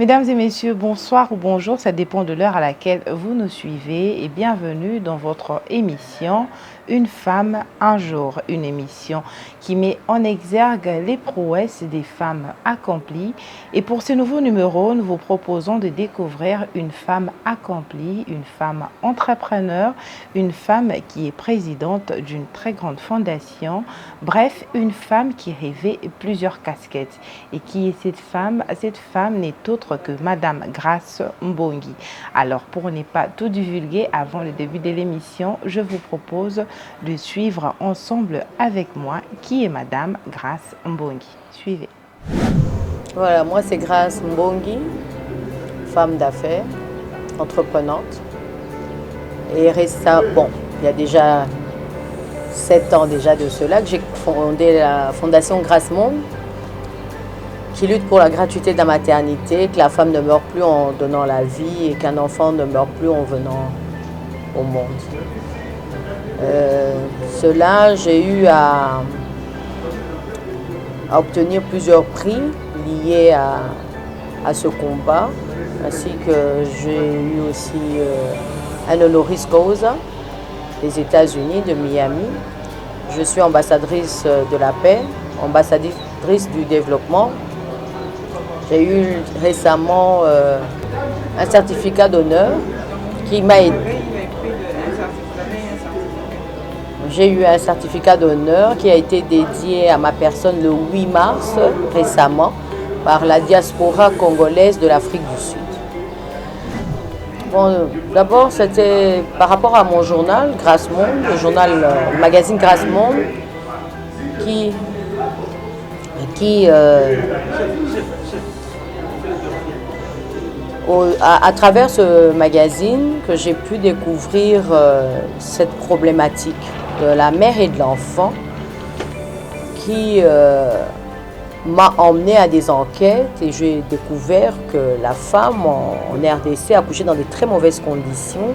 Mesdames et messieurs, bonsoir ou bonjour, ça dépend de l'heure à laquelle vous nous suivez et bienvenue dans votre émission Une femme, un jour, une émission qui met en exergue les prouesses des femmes accomplies. Et pour ce nouveau numéro, nous vous proposons de découvrir une femme accomplie, une femme entrepreneur, une femme qui est présidente d'une très grande fondation, bref, une femme qui revêt plusieurs casquettes. Et qui est cette femme? Cette femme n'est autre que Madame Grace Mbongi. Alors, pour ne pas tout divulguer avant le début de l'émission, je vous propose de suivre ensemble avec moi qui est Madame Grace Mbongi. Suivez. Voilà, moi c'est Grace Mbongi, femme d'affaires, entreprenante. Et récemment, il y a déjà 7 ans déjà de cela que j'ai fondé la fondation Grace Monde, qui lutte pour la gratuité de la maternité, que la femme ne meurt plus en donnant la vie et qu'un enfant ne meurt plus en venant au monde. Cela, j'ai eu à obtenir plusieurs prix liés à ce combat, ainsi que j'ai eu aussi un honoris causa des États-Unis, de Miami. Je suis ambassadrice de la paix, ambassadrice du développement. J'ai eu récemment un certificat d'honneur qui m'a aidé. J'ai eu un certificat d'honneur qui a été dédié à ma personne le 8 mars récemment par la diaspora congolaise de l'Afrique du Sud. Bon, d'abord, c'était par rapport à mon journal, Grace Monde, le magazine Grace Monde, à travers ce magazine que j'ai pu découvrir cette problématique de la mère et de l'enfant qui m'a emmené à des enquêtes et j'ai découvert que la femme en RDC accouchait dans de très mauvaises conditions.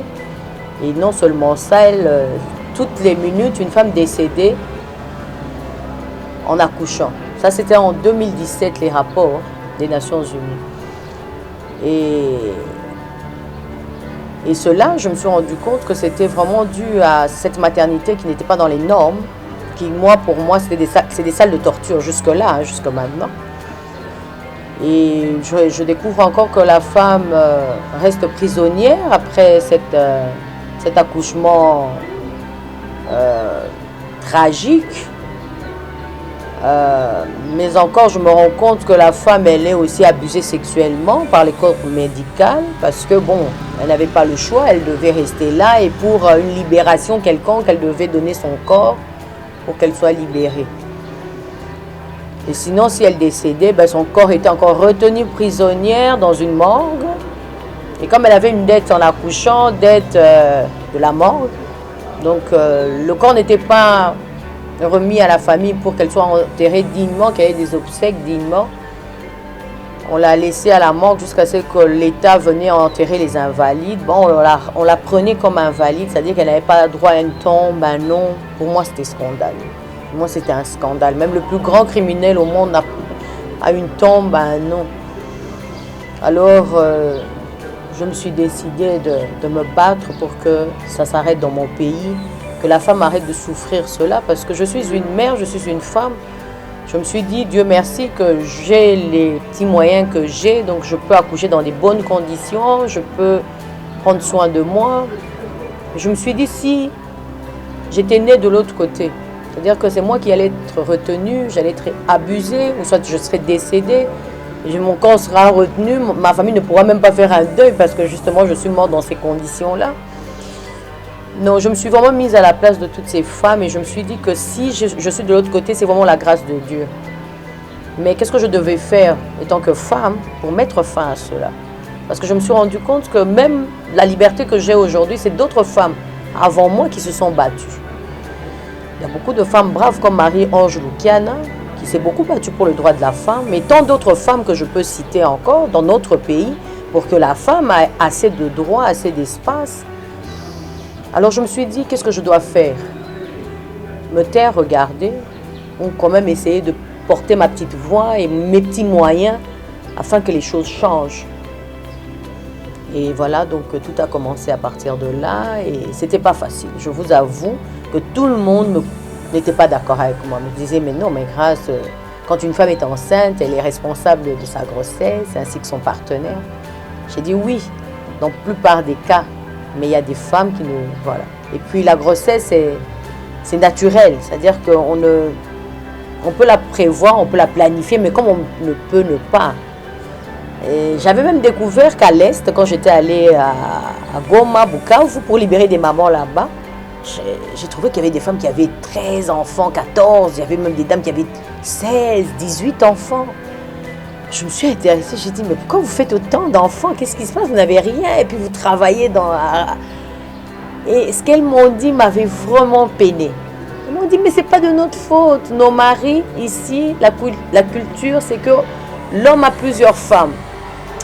Et non seulement ça, toutes les minutes, une femme décédée en accouchant. Ça, c'était en 2017, les rapports des Nations Unies. Et cela, je me suis rendu compte que c'était vraiment dû à cette maternité qui n'était pas dans les normes, qui, pour moi, c'est des salles de torture jusque-là, jusque maintenant. Et je découvre encore que la femme reste prisonnière après cet accouchement tragique. Mais encore, je me rends compte que la femme, elle est aussi abusée sexuellement par les corps médicaux parce que, bon, elle n'avait pas le choix, elle devait rester là et pour une libération quelconque, elle devait donner son corps pour qu'elle soit libérée. Et sinon, si elle décédait, son corps était encore retenu prisonnière dans une morgue. Et comme elle avait une dette en accouchant, dette de la morgue, donc le corps n'était pas remis à la famille pour qu'elle soit enterrée dignement, qu'il y ait des obsèques dignement. On l'a laissée à la morgue jusqu'à ce que l'État venait enterrer les invalides. Bon, on la prenait comme invalide, c'est-à-dire qu'elle n'avait pas droit à une tombe, un nom. Pour moi, c'était scandaleux. Pour moi, c'était un scandale. Même le plus grand criminel au monde a une tombe, un nom. Alors, je me suis décidée de me battre pour que ça s'arrête dans mon pays, que la femme arrête de souffrir cela, parce que je suis une mère, je suis une femme. Je me suis dit, Dieu merci que j'ai les petits moyens que j'ai, donc je peux accoucher dans des bonnes conditions, je peux prendre soin de moi. Je me suis dit, si j'étais née de l'autre côté, c'est-à-dire que c'est moi qui allais être retenue, j'allais être abusée, ou soit je serais décédée, mon corps sera retenu, ma famille ne pourra même pas faire un deuil parce que justement je suis morte dans ces conditions-là. Non, je me suis vraiment mise à la place de toutes ces femmes et je me suis dit que si je suis de l'autre côté, c'est vraiment la grâce de Dieu. Mais qu'est-ce que je devais faire, étant que femme, pour mettre fin à cela? Parce que je me suis rendu compte que même la liberté que j'ai aujourd'hui, c'est d'autres femmes avant moi qui se sont battues. Il y a beaucoup de femmes braves comme Marie-Ange Lukiana, qui s'est beaucoup battue pour le droit de la femme, mais tant d'autres femmes que je peux citer encore dans notre pays, pour que la femme ait assez de droits, assez d'espace. Alors je me suis dit, qu'est-ce que je dois faire? Me taire, regarder, ou quand même essayer de porter ma petite voix et mes petits moyens afin que les choses changent. Et voilà, donc tout a commencé à partir de là et c'était pas facile. Je vous avoue que tout le monde n'était pas d'accord avec moi. Me disait, mais non, mais Grâce, quand une femme est enceinte, elle est responsable de sa grossesse ainsi que son partenaire. J'ai dit oui, dans la plupart des cas, mais il y a des femmes qui ne... Voilà. Et puis la grossesse, c'est naturel, c'est-à-dire qu'on peut la prévoir, on peut la planifier, mais comme on ne peut ne pas. J'avais même découvert qu'à l'Est, quand j'étais allée à Goma, Bukavu, pour libérer des mamans là-bas, j'ai trouvé qu'il y avait des femmes qui avaient 13 enfants, 14, il y avait même des dames qui avaient 16, 18 enfants. Je me suis intéressée, j'ai dit, mais pourquoi vous faites autant d'enfants? Qu'est-ce qui se passe? Vous n'avez rien et puis vous travaillez dans... Et ce qu'elles m'ont dit m'avait vraiment peiné. Elles m'ont dit, mais ce n'est pas de notre faute. Nos maris, ici, la culture, c'est que l'homme a plusieurs femmes.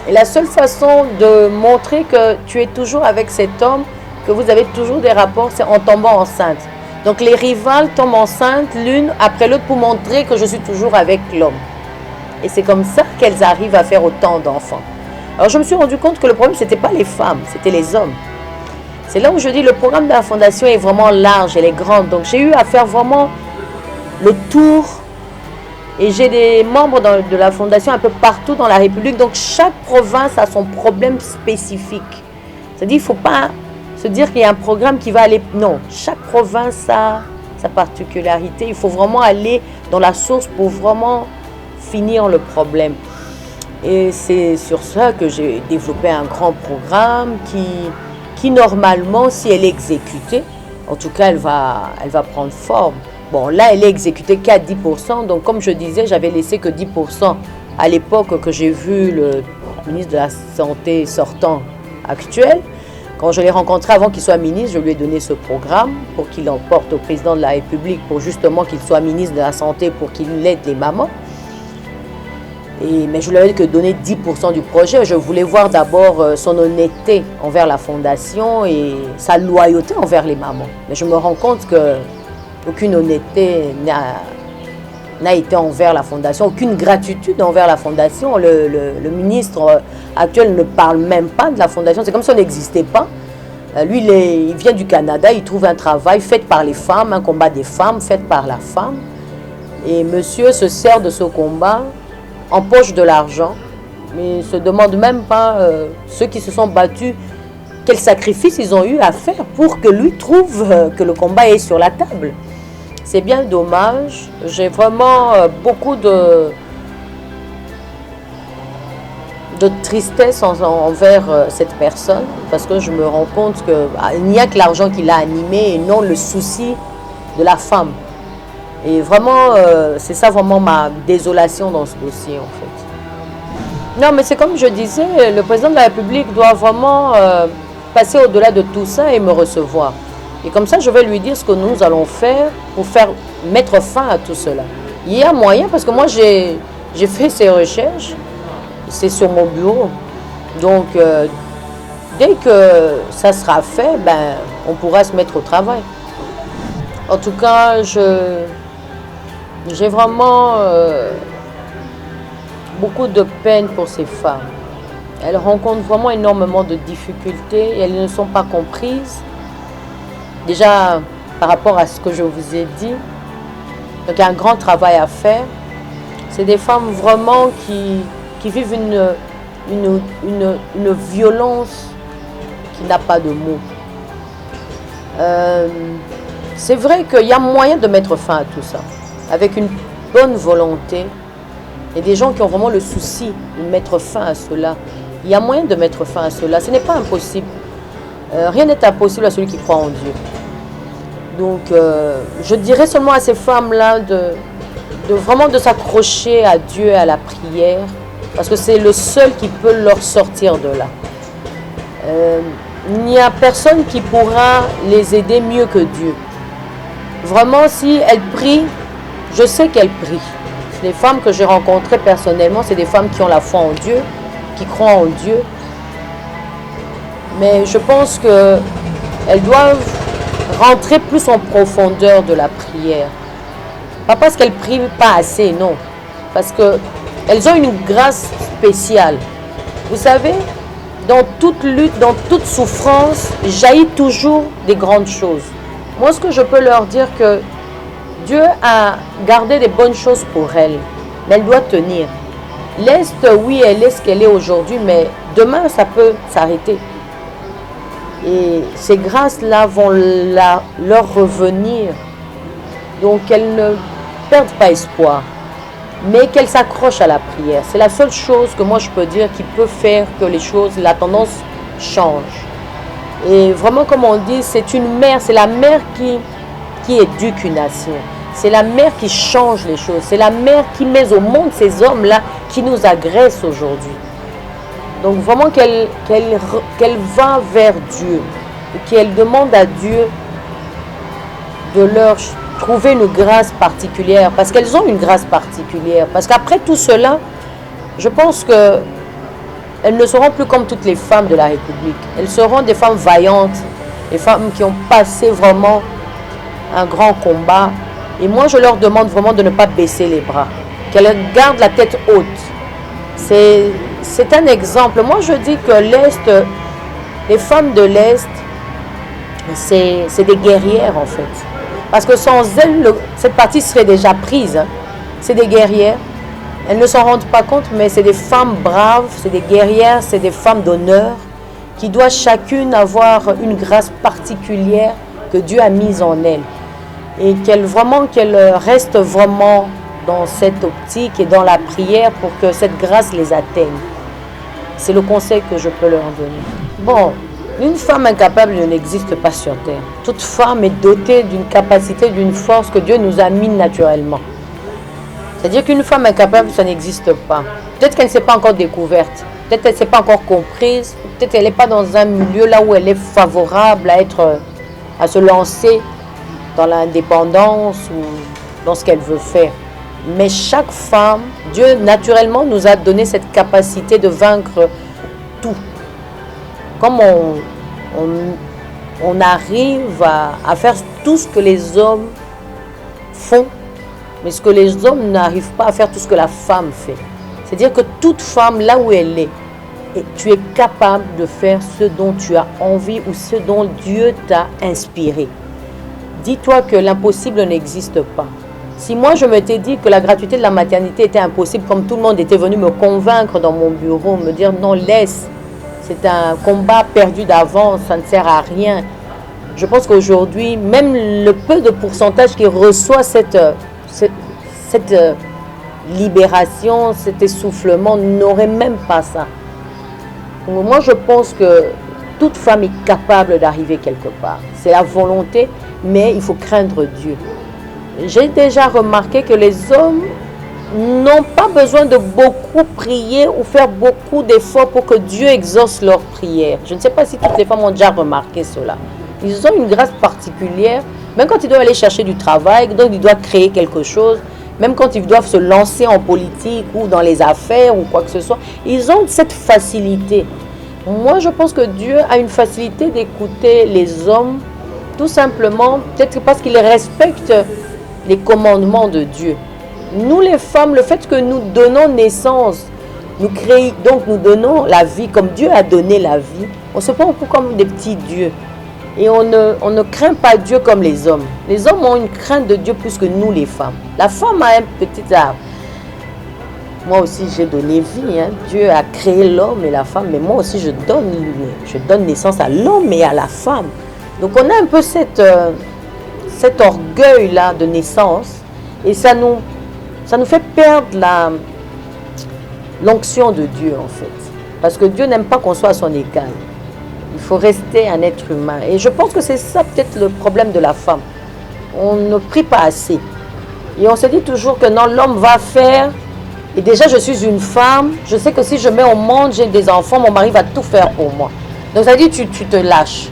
Et la seule façon de montrer que tu es toujours avec cet homme, que vous avez toujours des rapports, c'est en tombant enceinte. Donc les rivales tombent enceintes l'une après l'autre pour montrer que je suis toujours avec l'homme. Et c'est comme ça qu'elles arrivent à faire autant d'enfants. Alors je me suis rendu compte que le problème, ce n'était pas les femmes, c'était les hommes. C'est là où je dis le programme de la Fondation est vraiment large, elle est grande. Donc j'ai eu à faire vraiment le tour. Et j'ai des membres de la Fondation un peu partout dans la République. Donc chaque province a son problème spécifique. C'est-à-dire qu'il ne faut pas se dire qu'il y a un programme qui va aller... Non, chaque province a sa particularité. Il faut vraiment aller dans la source pour vraiment finir le problème. Et c'est sur ça que j'ai développé un grand programme qui normalement, si elle est exécutée, en tout cas, elle va prendre forme. Bon, là, elle est exécutée qu'à 10%. Donc, comme je disais, j'avais laissé que 10% à l'époque que j'ai vu le ministre de la Santé sortant actuel. Quand je l'ai rencontré avant qu'il soit ministre, je lui ai donné ce programme pour qu'il l'emporte au président de la République, pour justement qu'il soit ministre de la Santé, pour qu'il aide les mamans. Mais je lui avais que donné 10% du projet. Je voulais voir d'abord son honnêteté envers la Fondation et sa loyauté envers les mamans. Mais je me rends compte qu'aucune honnêteté n'a été envers la Fondation, aucune gratitude envers la Fondation. Le ministre actuel ne parle même pas de la Fondation. C'est comme si on n'existait pas. Lui, il vient du Canada, il trouve un travail fait par les femmes, un combat des femmes fait par la femme. Et monsieur se sert de ce combat, empoche de l'argent, mais ne se demande même pas ceux qui se sont battus, quels sacrifices ils ont eu à faire pour que lui trouve que le combat est sur la table. C'est bien dommage. J'ai vraiment beaucoup de tristesse envers cette personne parce que je me rends compte qu'il n'y a que l'argent qui l'a animé et non le souci de la femme. Et vraiment, c'est ça vraiment ma désolation dans ce dossier en fait. Non, mais c'est comme je disais, le président de la République doit vraiment passer au-delà de tout ça et me recevoir. Et comme ça, je vais lui dire ce que nous allons faire pour mettre fin à tout cela. Il y a moyen, parce que moi, j'ai fait ces recherches, c'est sur mon bureau. Donc, dès que ça sera fait, ben, on pourra se mettre au travail. En tout cas, j'ai vraiment beaucoup de peine pour ces femmes. Elles rencontrent vraiment énormément de difficultés et elles ne sont pas comprises. Déjà, par rapport à ce que je vous ai dit, donc il y a un grand travail à faire. C'est des femmes vraiment qui vivent une violence qui n'a pas de mots. C'est vrai qu'il y a moyen de mettre fin à tout ça. Avec une bonne volonté. Il y a des gens qui ont vraiment le souci de mettre fin à cela. Il y a moyen de mettre fin à cela. Ce n'est pas impossible. Rien n'est impossible à celui qui croit en Dieu. Donc, je dirais seulement à ces femmes-là vraiment de s'accrocher à Dieu et à la prière, parce que c'est le seul qui peut leur sortir de là. Il n'y a personne qui pourra les aider mieux que Dieu. Vraiment, si elles prient, je sais qu'elles prient. Les femmes que j'ai rencontrées personnellement, c'est des femmes qui ont la foi en Dieu, qui croient en Dieu. Mais je pense qu'elles doivent rentrer plus en profondeur de la prière. Pas parce qu'elles ne prient pas assez, non. Parce qu'elles ont une grâce spéciale. Vous savez, dans toute lutte, dans toute souffrance, jaillit toujours des grandes choses. Moi, ce que je peux leur dire que Dieu a gardé des bonnes choses pour elle, mais elle doit tenir. L'Est, oui, elle est ce qu'elle est aujourd'hui, mais demain, ça peut s'arrêter. Et ces grâces-là vont leur revenir. Donc, qu'elles ne perdent pas espoir, mais qu'elles s'accrochent à la prière. C'est la seule chose que moi, je peux dire qui peut faire que les choses, la tendance change. Et vraiment, comme on dit, c'est une mère, c'est la mère qui éduque une nation. C'est la mère qui change les choses. C'est la mère qui met au monde ces hommes-là qui nous agressent aujourd'hui. Donc vraiment qu'elle va vers Dieu et qu'elle demande à Dieu de leur trouver une grâce particulière. Parce qu'elles ont une grâce particulière. Parce qu'après tout cela, je pense qu'elles ne seront plus comme toutes les femmes de la République. Elles seront des femmes vaillantes, des femmes qui ont passé vraiment un grand combat. Et moi, je leur demande vraiment de ne pas baisser les bras, qu'elles gardent la tête haute. C'est un exemple. Moi, je dis que l'Est, les femmes de l'Est, c'est des guerrières en fait. Parce que sans elles, cette partie serait déjà prise. Hein. C'est des guerrières. Elles ne s'en rendent pas compte, mais c'est des femmes braves, c'est des guerrières, c'est des femmes d'honneur qui doivent chacune avoir une grâce particulière que Dieu a mise en elles. Et qu'elles restent vraiment dans cette optique et dans la prière pour que cette grâce les atteigne. C'est le conseil que je peux leur donner. Bon, une femme incapable n'existe pas sur terre. Toute femme est dotée d'une capacité, d'une force que Dieu nous a mis naturellement. C'est-à-dire qu'une femme incapable, ça n'existe pas. Peut-être qu'elle ne s'est pas encore découverte. Peut-être qu'elle ne s'est pas encore comprise. Peut-être qu'elle n'est pas dans un milieu là où elle est favorable à se lancer dans l'indépendance ou dans ce qu'elle veut faire. Mais chaque femme, Dieu naturellement nous a donné cette capacité de vaincre tout. Comme on arrive à faire tout ce que les hommes font, mais ce que les hommes n'arrivent pas à faire, tout ce que la femme fait. C'est-à-dire que toute femme, là où elle est, et tu es capable de faire ce dont tu as envie ou ce dont Dieu t'a inspiré. Dis-toi que l'impossible n'existe pas. Si moi je m'étais dit que la gratuité de la maternité était impossible, comme tout le monde était venu me convaincre dans mon bureau, me dire non, laisse, c'est un combat perdu d'avance, ça ne sert à rien. Je pense qu'aujourd'hui, même le peu de pourcentage qui reçoit cette libération, cet essoufflement, n'aurait même pas ça. Donc moi je pense que toute femme est capable d'arriver quelque part. C'est la volonté, mais il faut craindre Dieu. J'ai déjà remarqué que les hommes n'ont pas besoin de beaucoup prier ou faire beaucoup d'efforts pour que Dieu exauce leurs prières. Je ne sais pas si toutes les femmes ont déjà remarqué cela. Ils ont une grâce particulière, même quand ils doivent aller chercher du travail, donc ils doivent créer quelque chose, même quand ils doivent se lancer en politique ou dans les affaires ou quoi que ce soit, ils ont cette facilité. Moi, je pense que Dieu a une facilité d'écouter les hommes, tout simplement, peut-être parce qu'il respecte les commandements de Dieu. Nous, les femmes, le fait que nous donnons naissance, nous créons, donc nous donnons la vie comme Dieu a donné la vie, on se prend un peu comme des petits dieux. Et on ne craint pas Dieu comme les hommes. Les hommes ont une crainte de Dieu plus que nous, les femmes. La femme a un petit arbre. Moi aussi, j'ai donné vie. Hein. Dieu a créé l'homme et la femme, mais moi aussi, je donne naissance à l'homme et à la femme. Donc, on a un peu cet orgueil-là de naissance et ça nous fait perdre l'onction de Dieu, en fait. Parce que Dieu n'aime pas qu'on soit à son égal. Il faut rester un être humain. Et je pense que c'est ça peut-être le problème de la femme. On ne prie pas assez. Et on se dit toujours que non, l'homme va faire. Et déjà, je suis une femme. Je sais que si je mets au monde, j'ai des enfants, mon mari va tout faire pour moi. Donc ça veut dire tu te lâches.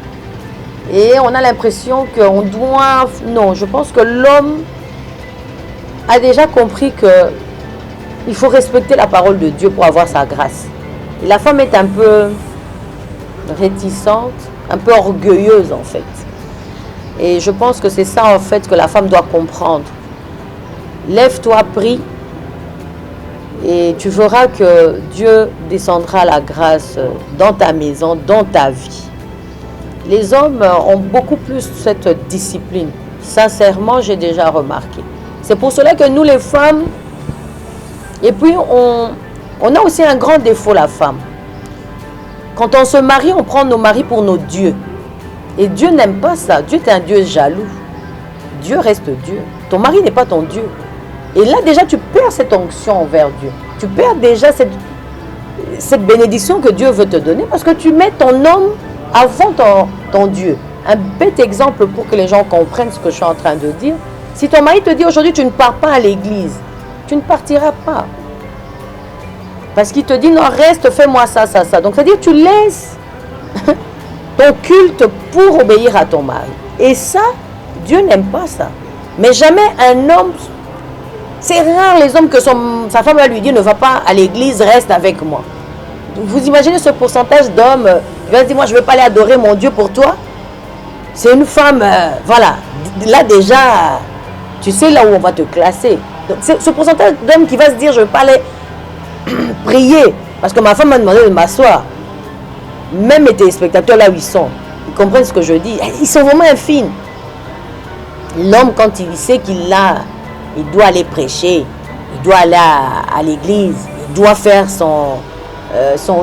Et on a l'impression qu'on doit... Non, je pense que l'homme a déjà compris qu'il faut respecter la parole de Dieu pour avoir sa grâce. Et la femme est un peu réticente, un peu orgueilleuse en fait. Et je pense que c'est ça en fait que la femme doit comprendre. Lève-toi, prie. Et tu verras que Dieu descendra la grâce dans ta maison, dans ta vie. Les hommes ont beaucoup plus cette discipline. Sincèrement, j'ai déjà remarqué. C'est pour cela que nous, les femmes, et puis on a aussi un grand défaut, la femme. Quand on se marie, on prend nos maris pour nos dieux. Et Dieu n'aime pas ça. Dieu est un Dieu jaloux. Dieu reste Dieu. Ton mari n'est pas ton Dieu. Et là, déjà, tu perds cette onction envers Dieu. Tu perds déjà cette bénédiction que Dieu veut te donner parce que tu mets ton homme avant ton Dieu. Un bête exemple pour que les gens comprennent ce que je suis en train de dire. Si ton mari te dit aujourd'hui, tu ne pars pas à l'église, tu ne partiras pas. Parce qu'il te dit, non, reste, fais-moi ça, ça, ça. Donc, c'est-à-dire, tu laisses ton culte pour obéir à ton mari. Et ça, Dieu n'aime pas ça. Mais jamais un homme, c'est rare les hommes que sa femme va lui dire, ne va pas à l'église, reste avec moi. Vous imaginez ce pourcentage d'hommes qui va se dire, moi, je ne vais pas aller adorer mon Dieu pour toi. C'est une femme, voilà. Là, déjà, tu sais là où on va te classer. Donc, c'est ce pourcentage d'hommes qui va se dire, je ne vais pas aller prier, parce que ma femme m'a demandé de m'asseoir. Même les téléspectateurs là où ils sont, ils comprennent ce que je dis. Ils sont vraiment infimes. L'homme, quand il sait il doit aller prêcher, il doit aller à l'église, il doit faire son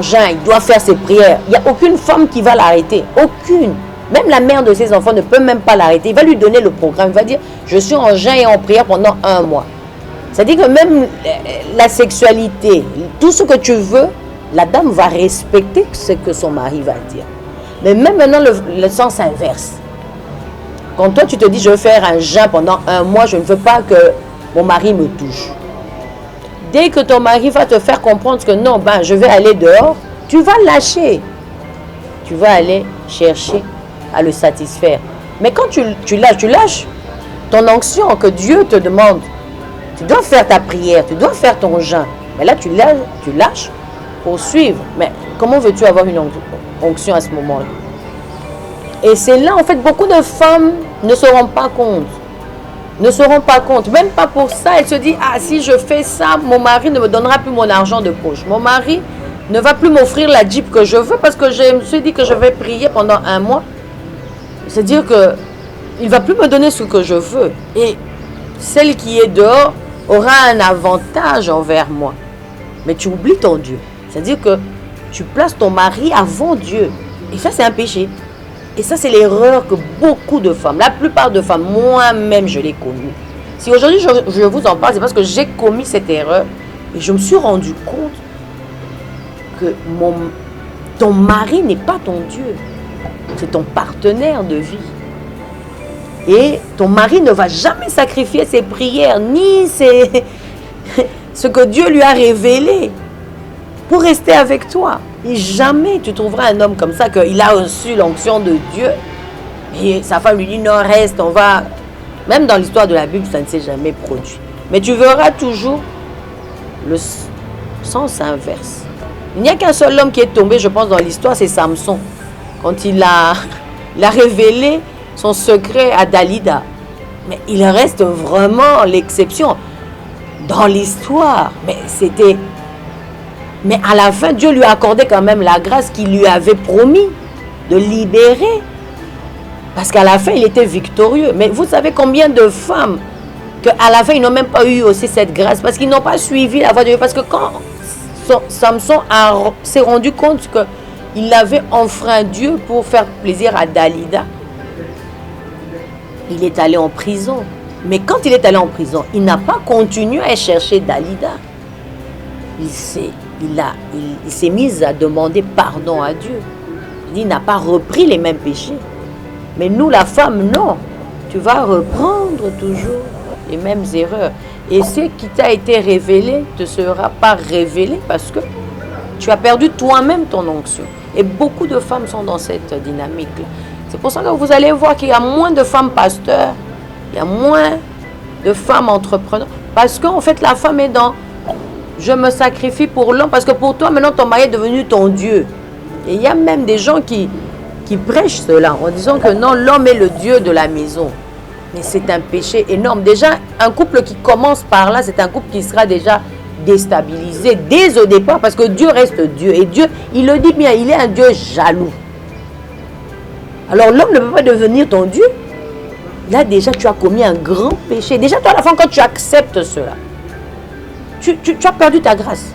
jeûne, il doit faire ses prières. Il n'y a aucune femme qui va l'arrêter. Aucune. Même la mère de ses enfants ne peut même pas l'arrêter. Il va lui donner le programme. Il va dire, je suis en jeûne et en prière pendant 1 mois. C'est-à-dire que même la sexualité, tout ce que tu veux, la dame va respecter ce que son mari va dire. Mais même maintenant, le sens inverse. Quand toi, tu te dis, je veux faire un jeûne pendant 1 mois, je ne veux pas que mon mari me touche. Dès que ton mari va te faire comprendre que non, ben, je vais aller dehors, tu vas lâcher. Tu vas aller chercher à le satisfaire. Mais quand tu lâches ton onction que Dieu te demande. Tu dois faire ta prière, tu dois faire ton jeûne. Mais là, tu lâches pour suivre. Mais comment veux-tu avoir une onction à ce moment-là? Et c'est là, en fait, beaucoup de femmes ne se rendent pas compte. Ne se rendent pas compte. Même pas pour ça, elles se disent, ah, si je fais ça, mon mari ne me donnera plus mon argent de poche. Mon mari ne va plus m'offrir la Jeep que je veux parce que je me suis dit que je vais prier pendant 1 mois. C'est-à-dire que il ne va plus me donner ce que je veux. Et celle qui est dehors aura un avantage envers moi. Mais tu oublies ton Dieu. C'est-à-dire que tu places ton mari avant Dieu. Et ça, c'est un péché. Et ça, c'est l'erreur que beaucoup de femmes, la plupart de femmes, moi-même, je l'ai commis. Si aujourd'hui, je vous en parle, c'est parce que j'ai commis cette erreur. Et je me suis rendu compte que ton mari n'est pas ton Dieu. C'est ton partenaire de vie. Et ton mari ne va jamais sacrifier ses prières, ni ce que Dieu lui a révélé pour rester avec toi. Et jamais tu trouveras un homme comme ça, qu'il a reçu l'onction de Dieu. Et sa femme lui dit, non, reste, on va... Même dans l'histoire de la Bible, ça ne s'est jamais produit. Mais tu verras toujours le sens inverse. Il n'y a qu'un seul homme qui est tombé, je pense, dans l'histoire, c'est Samson. Quand il a révélé son secret à Dalida. Mais il reste vraiment l'exception dans l'histoire. Mais à la fin, Dieu lui a accordé quand même la grâce qu'il lui avait promis de libérer. Parce qu'à la fin, il était victorieux. Mais vous savez combien de femmes qu'à la fin, ils n'ont même pas eu aussi cette grâce. Parce qu'ils n'ont pas suivi la voie de Dieu. Parce que quand Samson s'est rendu compte qu'il avait enfreint Dieu pour faire plaisir à Dalida, il est allé en prison. Mais quand il est allé en prison, il n'a pas continué à chercher Dalida. Il s'est mis à demander pardon à Dieu. Il n'a pas repris les mêmes péchés. Mais nous, la femme, non. Tu vas reprendre toujours les mêmes erreurs. Et ce qui t'a été révélé ne te sera pas révélé parce que tu as perdu toi-même ton onction. Et beaucoup de femmes sont dans cette dynamique-là. C'est pour ça que vous allez voir qu'il y a moins de femmes pasteurs, il y a moins de femmes entrepreneurs. Parce qu'en fait, la femme est dans « je me sacrifie pour l'homme » parce que pour toi, maintenant, ton mari est devenu ton Dieu. Et il y a même des gens qui prêchent cela en disant que non, l'homme est le Dieu de la maison. Mais c'est un péché énorme. Déjà, un couple qui commence par là, c'est un couple qui sera déjà déstabiliser dès au départ, parce que Dieu reste Dieu. Et Dieu, il le dit bien, il est un Dieu jaloux. Alors l'homme ne peut pas devenir ton Dieu. Là déjà tu as commis un grand péché. Déjà toi à la fin quand tu acceptes cela, tu as perdu ta grâce.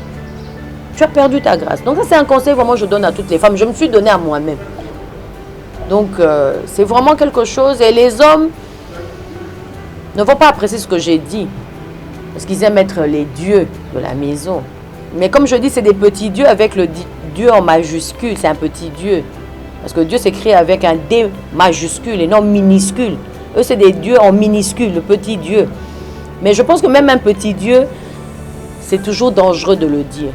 Tu as perdu ta grâce. Donc ça c'est un conseil vraiment que je donne à toutes les femmes. Je me suis donné à moi-même. Donc c'est vraiment quelque chose. Et les hommes ne vont pas apprécier ce que j'ai dit. Parce qu'ils aiment être les dieux de la maison. Mais comme je dis, c'est des petits dieux avec le Dieu en majuscule. C'est un petit Dieu. Parce que Dieu s'écrit avec un D majuscule et non minuscule. Eux, c'est des dieux en minuscule, le petit Dieu. Mais je pense que même un petit Dieu, c'est toujours dangereux de le dire.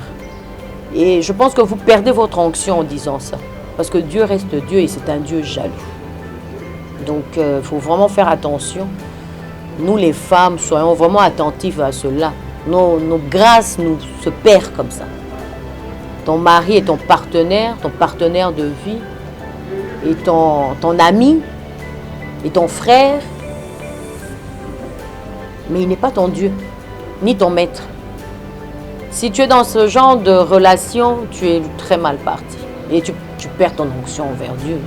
Et je pense que vous perdez votre onction en disant ça. Parce que Dieu reste Dieu et c'est un Dieu jaloux. Donc, il faut vraiment faire attention. Nous, les femmes, soyons vraiment attentifs à cela. Nos grâces nous se perdent comme ça. Ton mari est ton partenaire de vie, et ton ami, et ton frère. Mais il n'est pas ton Dieu, ni ton maître. Si tu es dans ce genre de relation, tu es très mal parti. Et tu perds ton onction envers Dieu.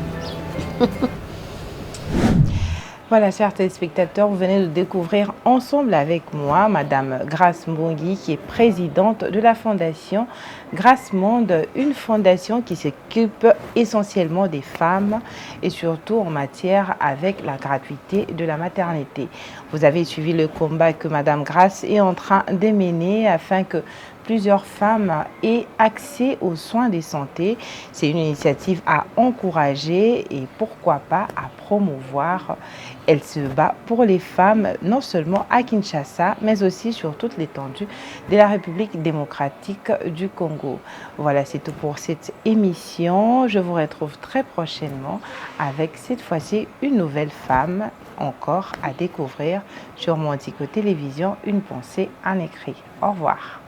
Voilà, chers téléspectateurs, vous venez de découvrir ensemble avec moi Madame Grace Mbongi, qui est présidente de la fondation Grace Monde, une fondation qui s'occupe essentiellement des femmes et surtout en matière avec la gratuité de la maternité. Vous avez suivi le combat que Madame Grace est en train de mener afin que plusieurs femmes aient accès aux soins de santé. C'est une initiative à encourager et pourquoi pas à promouvoir. Elle se bat pour les femmes, non seulement à Kinshasa, mais aussi sur toute l'étendue de la République démocratique du Congo. Voilà, c'est tout pour cette émission. Je vous retrouve très prochainement avec cette fois-ci une nouvelle femme encore à découvrir sur Montico Télévision, une pensée en écrit. Au revoir.